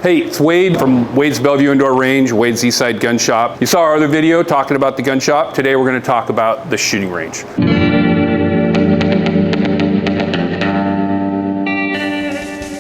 Hey, it's Wade from Wade's Bellevue Indoor Range, Wade's Eastside Gun Shop. You saw our other video talking about the gun shop. Today we're going to talk about the shooting range.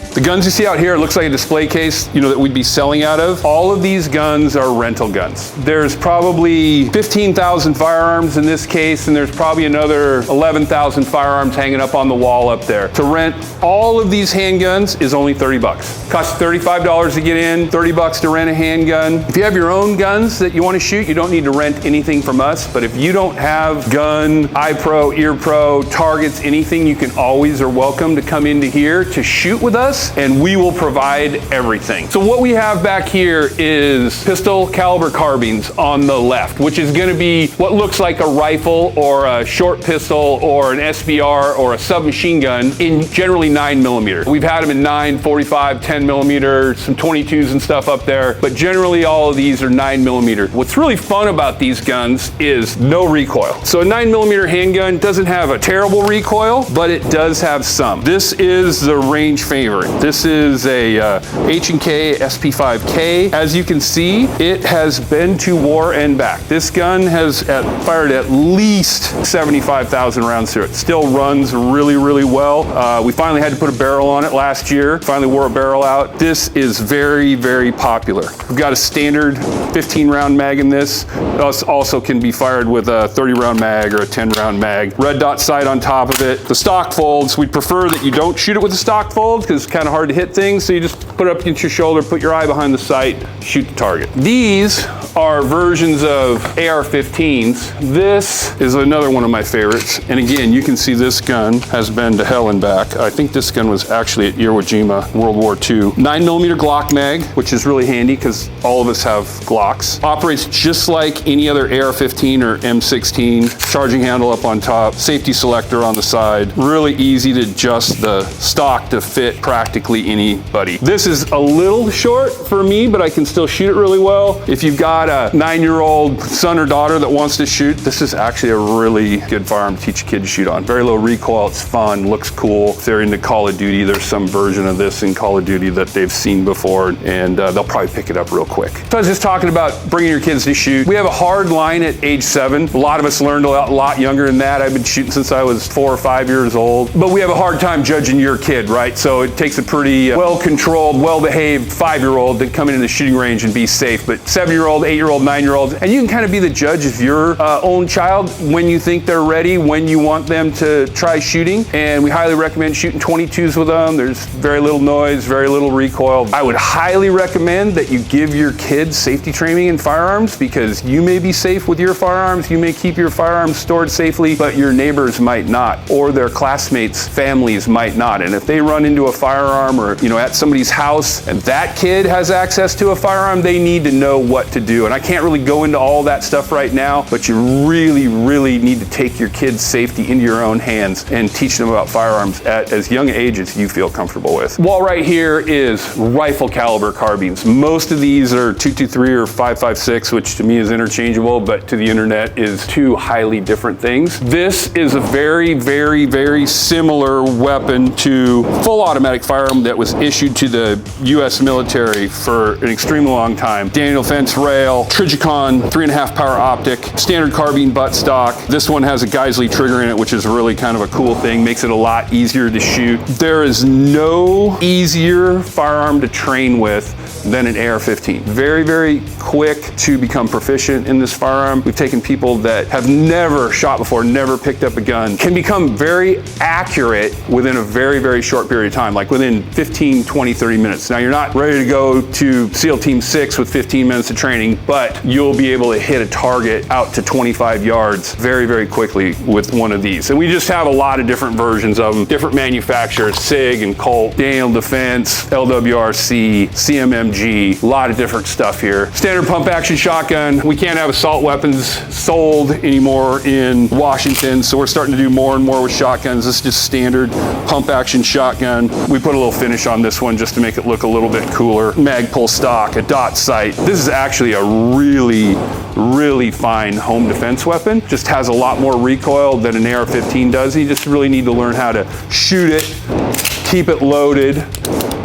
The guns you see out here, it looks like a display case, that we'd be selling out of. All of these guns are rental guns. There's probably 15,000 firearms in this case, and there's probably another 11,000 firearms hanging up on the wall up there. To rent all of these handguns is only 30 bucks. Costs $35 to get in, 30 bucks to rent a handgun. If you have your own guns that you want to shoot, you don't need to rent anything from us. But if you don't have gun, eye pro, ear pro, targets, anything, you can always are welcome to come into here to shoot with us, and we will provide everything. So what we have back here is pistol caliber carbines on the left, which is going to be what looks like a rifle or a short pistol or an SBR or a submachine gun in generally 9mm. We've had them in 9, 45, 10mm, some 22s and stuff up there, but generally all of these are 9mm. What's really fun about these guns is no recoil. So a 9mm handgun doesn't have a terrible recoil, but it does have some. This is the range favorite. This is a H&K SP5K. As you can see, it has been to war and back. This gun has fired at least 75,000 rounds through it. Still runs really, really well. We finally had to put a barrel on it last year. Finally wore a barrel out. This is very, very popular. We've got a standard 15-round mag in this. This also can be fired with a 30-round mag or a 10-round mag. Red dot sight on top of it. The stock folds, we prefer that you don't shoot it with the stock folds because it's kind of hard to hit things, so you just put it up against your shoulder, put your eye behind the sight, shoot the target. These are versions of AR-15s. This is another one of my favorites, and again, you can see this gun has been to hell and back. I think this gun was actually at Iwo Jima, World War II. 9mm Glock mag, which is really handy because all of us have Glocks. Operates just like any other AR-15 or M16. Charging handle up on top, safety selector on the side. Really easy to adjust the stock to fit practically anybody. This is a little short for me, but I can still shoot it really well. If you've got a 9-year-old son or daughter that wants to shoot, this is actually a really good firearm to teach a kid to shoot on. Very low recoil, it's fun, looks cool. If they're into Call of Duty, there's some version of this in Call of Duty that they've seen before, and they'll probably pick it up real quick. So I was just talking about bringing your kids to shoot. We have a hard line at age 7. A lot of us learned a lot younger than that. I've been shooting since I was 4 or 5 years old. But we have a hard time judging your kid, right? So it takes a pretty well-controlled, well-behaved 5-year-old to come into the shooting range and be safe. But 7-year-old, 8-year-old, 9-year-old, and you can kind of be the judge of your own child when you think they're ready, when you want them to try shooting. And we highly recommend shooting 22s with them. There's very little noise, very little recoil. I would highly recommend that you give your kids safety training in firearms, because you may be safe with your firearms, you may keep your firearms stored safely, but your neighbors might not, or their classmates' families might not. And if they run into a firearm or at somebody's house and that kid has access to a firearm, they need to know what to do. And I can't really go into all that stuff right now, but you really, really need to take your kids' safety into your own hands and teach them about firearms at as young age as you feel comfortable with. Wall right here is rifle caliber carbines. Most of these are 223 or 556, which to me is interchangeable, but to the internet is two highly different things. This is a very, very, very similar weapon to full automatic firearm that was issued to the U.S. military for an extremely long time. Daniel Fence rail, Trijicon 3.5 power optic, standard carbine butt stock. This one has a Geisley trigger in it, which is really kind of a cool thing, makes it a lot easier to shoot. There is no easier firearm to train with than an AR-15. Very, very quick to become proficient in this firearm. We've taken people that have never shot before, never picked up a gun, can become very accurate within a very, very short period of time, like within 15, 20, 30 minutes. Now, you're not ready to go to SEAL Team 6 with 15 minutes of training, but you'll be able to hit a target out to 25 yards very, very quickly with one of these. And we just have a lot of different versions of them, different manufacturers, SIG and Colt, Daniel Defense, LWRC, CMMG, a lot of different stuff here. Standard pump action shotgun. We can't have assault weapons sold anymore in Washington, so we're starting to do more and more with shotguns. This is just standard pump action shotgun. We put a little finish on this one just to make it look a little bit cooler. Mag pull stock, a dot sight. This is actually a really, really fine home defense weapon. Just has a lot more recoil than an AR-15 does. You just really need to learn how to shoot it, keep it loaded,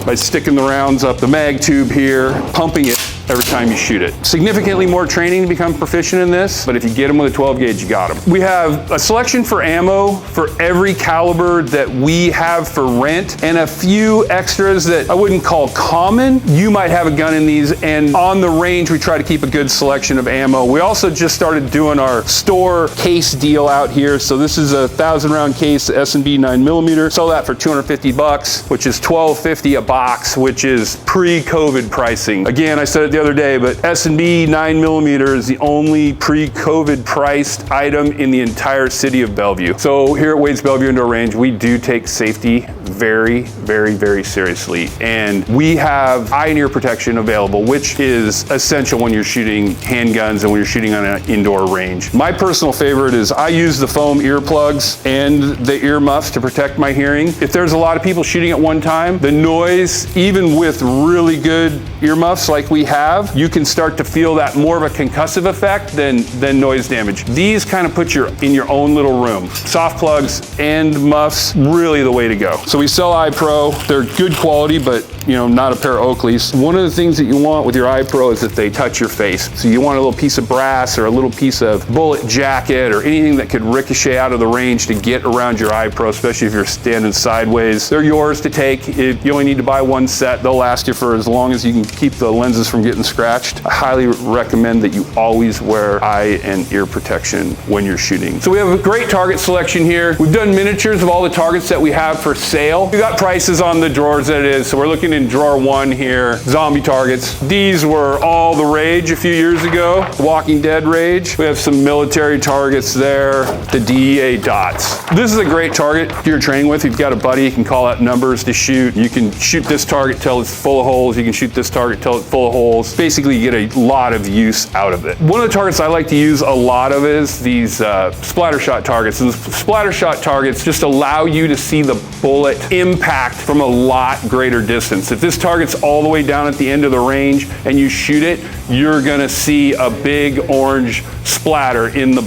by sticking the rounds up the mag tube here, pumping it every time you shoot it. Significantly more training to become proficient in this, but if you get them with a 12 gauge, you got them. We have a selection for ammo for every caliber that we have for rent, and a few extras that I wouldn't call common. You might have a gun in these, and on the range, we try to keep a good selection of ammo. We also just started doing our store case deal out here. So this is a 1,000 round case, S&B 9mm. Sell that for 250 bucks, which is $12.50 a box, which is pre-COVID pricing. Again, I said it the other day, but S&B 9mm is the only pre-COVID priced item in the entire city of Bellevue. So here at Wade's Bellevue Indoor Range, we do take safety very, very, very seriously. And we have eye and ear protection available, which is essential when you're shooting handguns and when you're shooting on an indoor range. My personal favorite is I use the foam earplugs and the ear muffs to protect my hearing. If there's a lot of people shooting at one time, the noise, even with really good earmuffs like we have, you can start to feel that more of a concussive effect than noise damage. These kind of put you in your own little room. Soft plugs and muffs, really the way to go. So we sell iPro. They're good quality, but not a pair of Oakleys. One of the things that you want with your iPro is that they touch your face. So you want a little piece of brass or a little piece of bullet jacket or anything that could ricochet out of the range to get around your iPro, especially if you're standing sideways. They're yours to take. You only need to buy one set. They'll last you for as long as you can keep the lenses from getting scratched. I highly recommend that you always wear eye and ear protection when you're shooting. So we have a great target selection here. We've done miniatures of all the targets that we have for sale. We got prices on the drawers that it is. So we're looking in drawer 1 here, zombie targets. These were all the rage a few years ago, Walking Dead rage. We have some military targets there, the DEA dots. This is a great target if you're training with. You've got a buddy, you can call out numbers to shoot. You can shoot this target till it's full of holes. You can shoot this target till it's full of holes. Basically, you get a lot of use out of it. One of the targets I like to use a lot of is these splatter shot targets. And the splatter shot targets just allow you to see the bullet impact from a lot greater distance. If this target's all the way down at the end of the range and you shoot it, you're gonna see a big orange splatter in the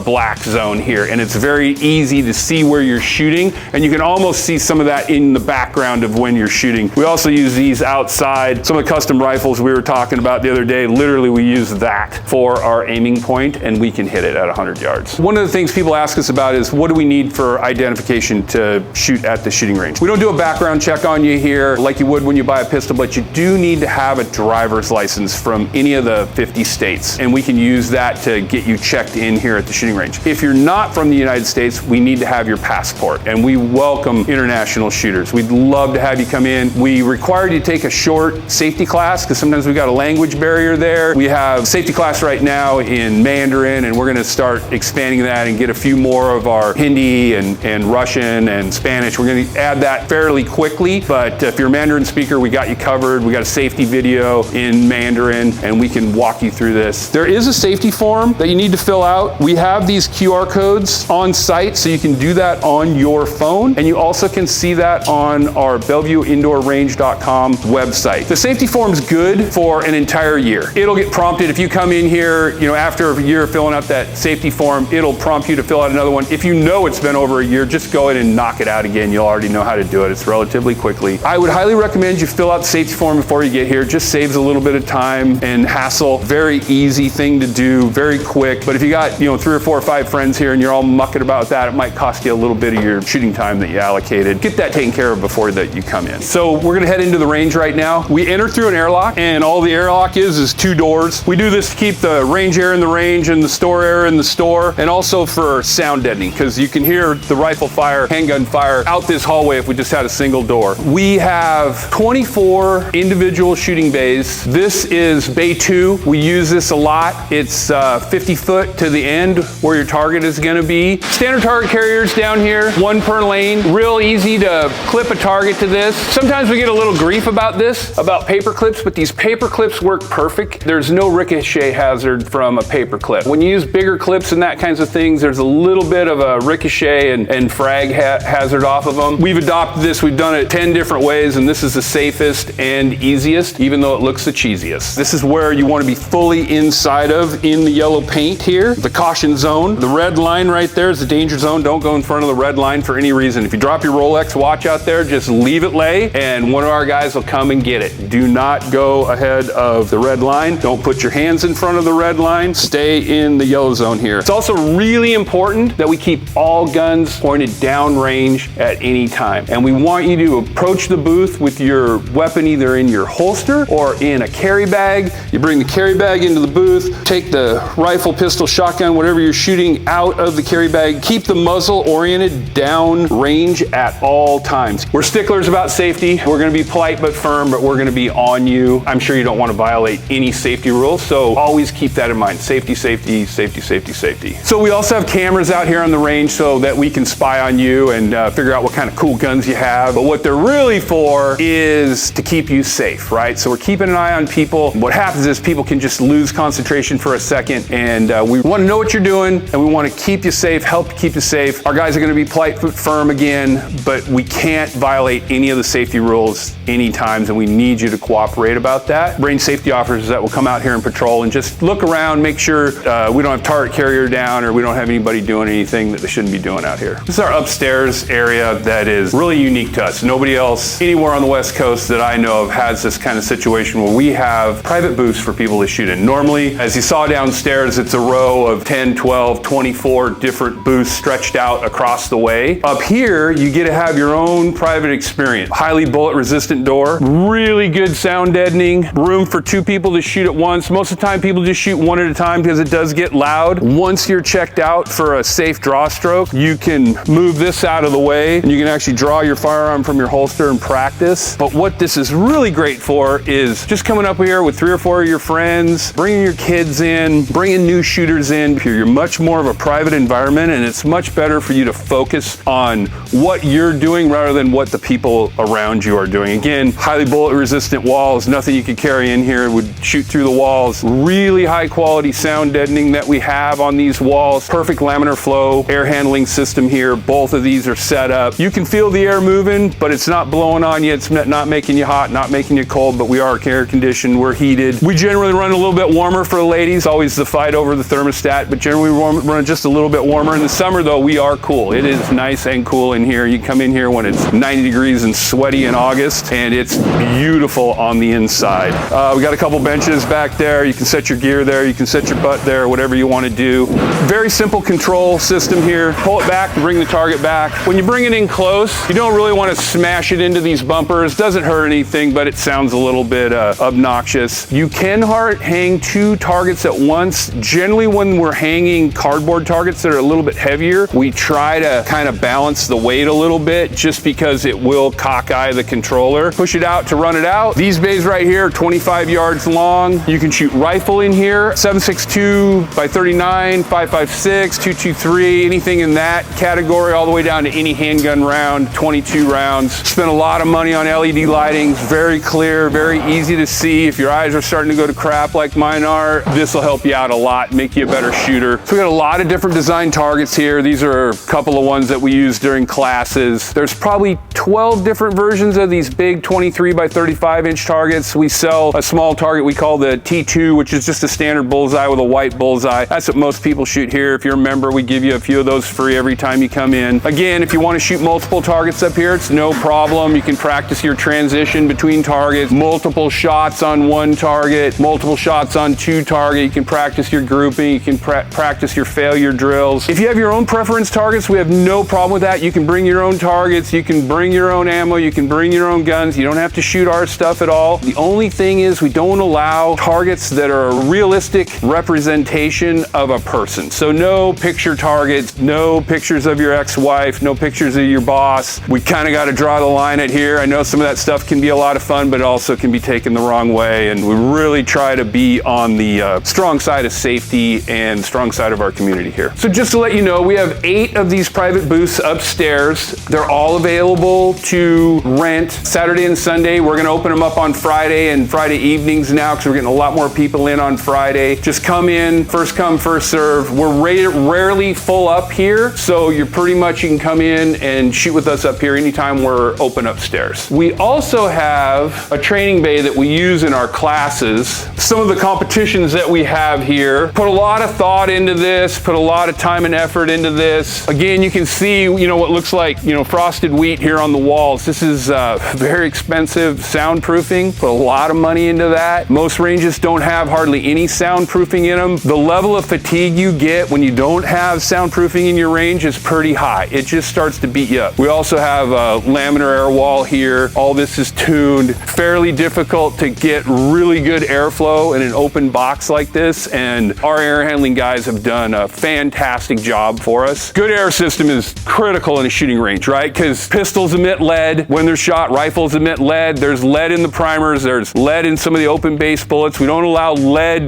black zone here. And it's very easy to see where you're shooting, and you can almost see some of that in the background of when you're shooting. We also use these outside. Some of the custom rifles we were talking about the other day, literally we use that for our aiming point, and we can hit it at 100 yards. One of the things people ask us about is, what do we need for identification to shoot at the shooting range? We don't do a background check on you here like you would when you buy a pistol, but you do need to have a driver's license from any of the 50 states, and we can use that to get you checked in here at the shooting range. If you're not from the United States, we need to have your passport, and we welcome international shooters. We'd love to have you come in. We require you to take a short safety class because sometimes we've got a language barrier there. We have safety class right now in Mandarin, and we're going to start expanding that and get a few more of our Hindi and Russian and Spanish. We're going to add that fairly quickly, but if you're a Mandarin speaker, we got you covered. We got a safety video in Mandarin, and we can walk you through this. There is a safety form that you need to fill out. We have these QR codes on site, so you can do that on your phone, and you also can see that on our BellevueIndoorRange.com website. The safety form's good for an entire year. It'll get prompted if you come in here, after a year filling out that safety form, it'll prompt you to fill out another one. If you know it's been over a year, just go ahead and knock it out again. You'll already know how to do it. It's relatively quickly. I would highly recommend you fill out the safety form before you get here. It just saves a little bit of time and hassle. Very easy thing to do, very quick. But if you got, 3 or 4 or 5 friends here and you're all mucking about that, it might cost you a little bit of your shooting time that you allocated. Get that taken care of before that you come in. So we're gonna head into the range right now. We enter through an airlock, and all the airlock is 2 doors. We do this to keep the range air in the range and the store air in the store, and also for sound deadening, because you can hear the rifle fire, handgun fire out this hallway if we just had a single door. We have 24 individual shooting bays. This is bay 2. We use this a lot. It's 50 foot to the end where your target is gonna be. Standard target carriers down here, 1 per lane. Real easy to clip a target to this. Sometimes we get a little grief about this, about paper clips, but these paper clips clips work perfect. There's no ricochet hazard from a paper clip. When you use bigger clips and that kinds of things, there's a little bit of a ricochet and frag hazard off of them. We've adopted this. We've done it 10 different ways, and this is the safest and easiest, even though it looks the cheesiest. This is where you want to be fully inside of in the yellow paint here. The caution zone. The red line right there is the danger zone. Don't go in front of the red line for any reason. If you drop your Rolex watch out there, just leave it lay, and one of our guys will come and get it. Do not go ahead of the red line. Don't put your hands in front of the red line. Stay in the yellow zone here. It's also really important that we keep all guns pointed downrange at any time. And we want you to approach the booth with your weapon either in your holster or in a carry bag. You bring the carry bag into the booth, take the rifle, pistol, shotgun, whatever you're shooting out of the carry bag. Keep the muzzle oriented down range at all times. We're sticklers about safety. We're gonna be polite but firm, but we're gonna be on you. I'm sure you don't want to violate any safety rules, so always keep that in mind. Safety, safety, safety, safety, safety. So we also have cameras out here on the range so that we can spy on you and figure out what kind of cool guns you have. But what they're really for is to keep you safe, right? So we're keeping an eye on people. What happens is people can just lose concentration for a second, and we want to know what you're doing, and we want to keep you safe, help keep you safe. Our guys are going to be polite but firm again, but we can't violate any of the safety rules any times, and we need you to cooperate about that. Range safety officers that will come out here and patrol and just look around, make sure we don't have target carrier down or we don't have anybody doing anything that they shouldn't be doing out here. This is our upstairs area that is really unique to us. Nobody else anywhere on the West Coast that I know of has this kind of situation where we have private booths for people to shoot in. Normally, as you saw downstairs, it's a row of 10, 12, 24 different booths stretched out across the way. Up here, you get to have your own private experience. Highly bullet resistant door, really good sound deadening, room for 2 people to shoot at once. Most of the time, people just shoot one at a time because it does get loud. Once you're checked out for a safe draw stroke, you can move this out of the way and you can actually draw your firearm from your holster and practice. But what this is really great for is just coming up here with 3 or 4 of your friends, bringing your kids in, bringing new shooters in. You're much more of a private environment, and it's much better for you to focus on what you're doing rather than what the people around you are doing. Again, highly bullet resistant walls, nothing you could carry in here would shoot through the walls. Really high quality sound deadening that we have on these walls. Perfect laminar flow air handling system here. Both of these are set up. You can feel the air moving, but it's not blowing on you. It's not making you hot, not making you cold, but we are air conditioned. We're heated. We generally run a little bit warmer for the ladies. Always the fight over the thermostat, but generally we run just a little bit warmer. In the summer though, we are cool. It is nice and cool in here. You come in here when it's 90 degrees and sweaty in August, and it's beautiful on the inside. We got a couple benches back there. You can set your gear there. You can set your butt there, whatever you want to do. Very simple control system here. Pull it back to bring the target back. When you bring it in close, you don't really want to smash it into these bumpers. Doesn't hurt anything, but it sounds a little bit obnoxious. You can hang 2 targets at once. Generally, when we're hanging cardboard targets that are a little bit heavier, we try to kind of balance the weight a little bit just because it will cockeye the controller. Push it out to run it out. These bays right here are 25 yards long. You can shoot rifle in here, 7.62 by 39, 5.56, 2.23, anything in that category, all the way down to any handgun round, 22 rounds. Spent a lot of money on LED lighting, very clear, very easy to see. If your eyes are starting to go to crap like mine are, this will help you out a lot, make you a better shooter. So we got a lot of different design targets here. These are a couple of ones that we use during classes. There's probably 12 different versions of these big 23 by 35 inch targets. We sell a small target we call the T2, which is just a standard bullseye with a white bullseye. That's what most people shoot here. If you're a member, we give you a few of those free every time you come in. Again, if you want to shoot multiple targets up here, it's no problem. You can practice your transition between targets, multiple shots on one target, multiple shots on 2 targets. You can practice your grouping. You can practice your failure drills. If you have your own preference targets, we have no problem with that. You can bring your own targets. You can bring your own ammo. You can bring your own guns. You don't have to shoot our stuff at all. The only thing is we don't allow targets that are a realistic representation of a person. So no picture targets, no pictures of your ex-wife, no pictures of your boss. We kind of got to draw the line at here. I know some of that stuff can be a lot of fun, but it also can be taken the wrong way. And we really try to be on the strong side of safety and strong side of our community here. So just to let you know, we have 8 of these private booths upstairs. They're all available to rent Saturday and Sunday. We're going to open them up on Friday, and Friday evenings now because we're getting a lot more people in on Friday. Just come in, first come, first serve. We're rarely full up here, so you can come in and shoot with us up here anytime we're open upstairs. We also have a training bay that we use in our classes. Some of the competitions that we have here put a lot of thought into this, put a lot of time and effort into this. Again, you can see, what looks like, frosted wheat here on the walls. This is very expensive soundproofing. Put a lot of money into that. Most ranges don't have hardly any soundproofing in them. The level of fatigue you get when you don't have soundproofing in your range is pretty high. It just starts to beat you up. We also have a laminar air wall here. All this is tuned. Fairly difficult to get really good airflow in an open box like this, and our air handling guys have done a fantastic job for us. Good air system is critical in a shooting range, right? Because pistols emit lead when they're shot, rifles emit lead. There's lead in the primers, there's lead in some of the open base bullets. We don't allow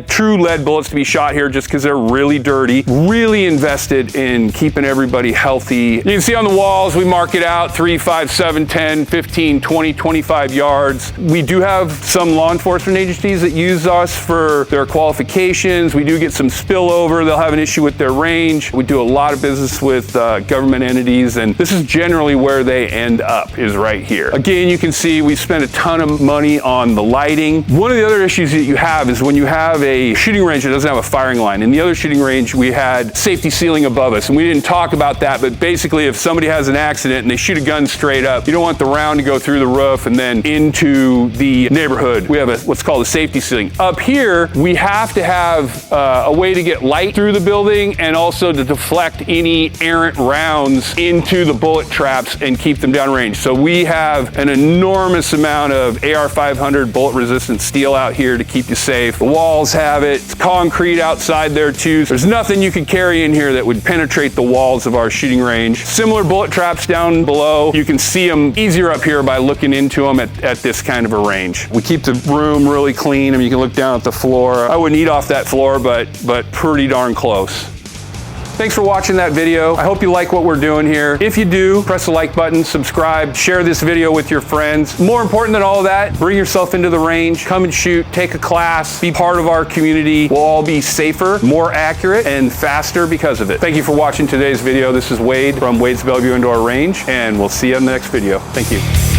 true lead bullets to be shot here just because they're really dirty. Really invested in keeping everybody healthy. You can see on the walls, we mark it out 3, 5, 7, 10, 15, 20, 25 yards. We do have some law enforcement agencies that use us for their qualifications. We do get some spillover. They'll have an issue with their range. We do a lot of business with government entities, and this is generally where they end up, is right here. Again, you can see we spend a ton of money on the lighting. One of the other issues that you have is when you have a shooting range that doesn't have a firing line. In the other shooting range, we had safety ceiling above us, and we didn't talk about that, but basically if somebody has an accident and they shoot a gun straight up, you don't want the round to go through the roof and then into the neighborhood. We have what's called a safety ceiling. Up here, we have to have a way to get light through the building and also to deflect any errant rounds into the bullet traps and keep them downrange. So we have an enormous amount of AR-500 bullet resistant steel out here to keep you safe. The walls have it. It's concrete outside there too. There's nothing you could carry in here that would penetrate the walls of our shooting range. Similar bullet traps down below. You can see them easier up here by looking into them at this kind of a range. We keep the room really clean. I mean, you can look down at the floor. I wouldn't eat off that floor, but pretty darn close. Thanks for watching that video. I hope you like what we're doing here. If you do, press the like button, subscribe, share this video with your friends. More important than all of that, bring yourself into the range, come and shoot, take a class, be part of our community. We'll all be safer, more accurate, and faster because of it. Thank you for watching today's video. This is Wade from Wade's Bellevue Indoor Range, and we'll see you in the next video. Thank you.